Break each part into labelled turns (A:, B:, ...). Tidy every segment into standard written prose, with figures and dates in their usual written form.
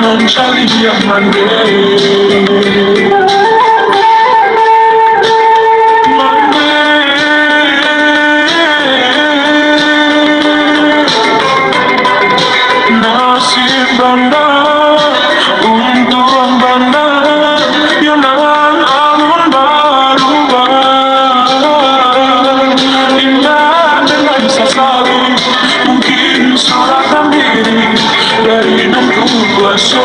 A: Charlie Monday. Nasib banda untuk ang banda, yun ang alun berubah. Indah dengan sesawi, mungkin suratan diri dari nunggu kuasa.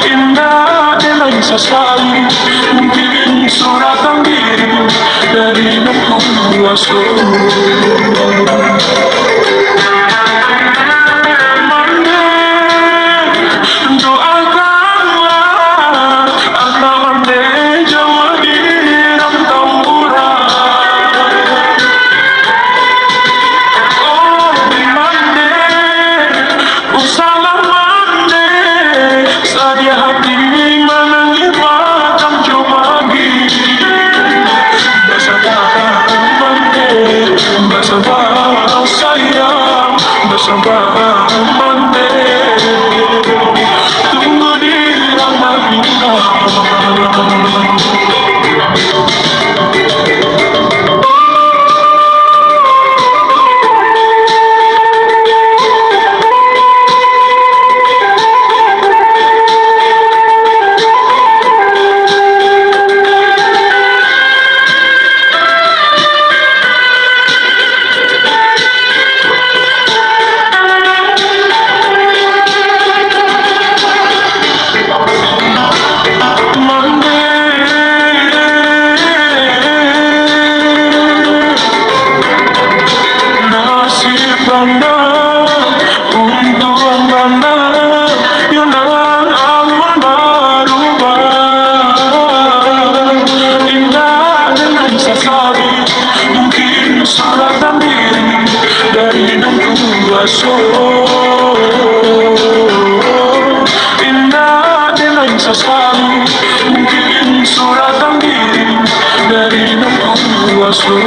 A: Indah dengan sesawi, mungkin suratan diri dari nunggu kuasa. Bersama Monday, tunggu di ramah bintang. Banda untuk ang banda, yun ang alun berubah. Indah dengan sesawi, mungkin suratan diri dari nunggu kuasa. Indah dengan sesawi, mungkin suratan diri dari nunggu kuasa.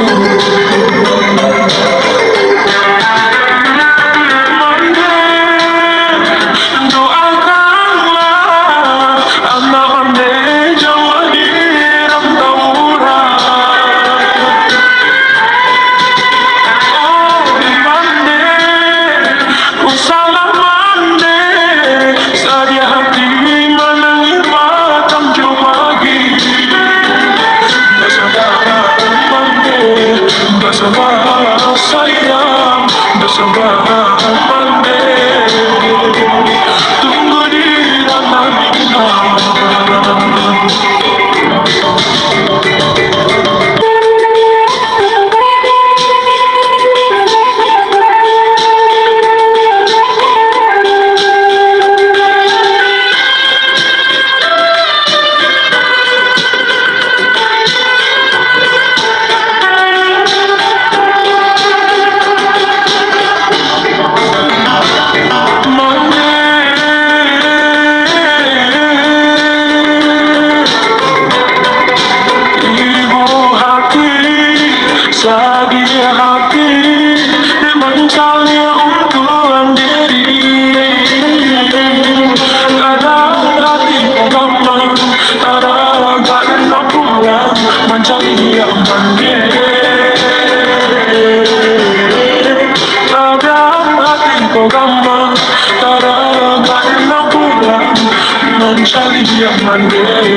A: Bersama sayang, bersama Monday, tunggu di ramah bintang. Sakitnya hati mencari untuk diri. Kadang hati gampang, kadang gak enak pulang mencari yang mandiri. Kadang hati gampang, kadang gak enak pulang mencari yang mandiri.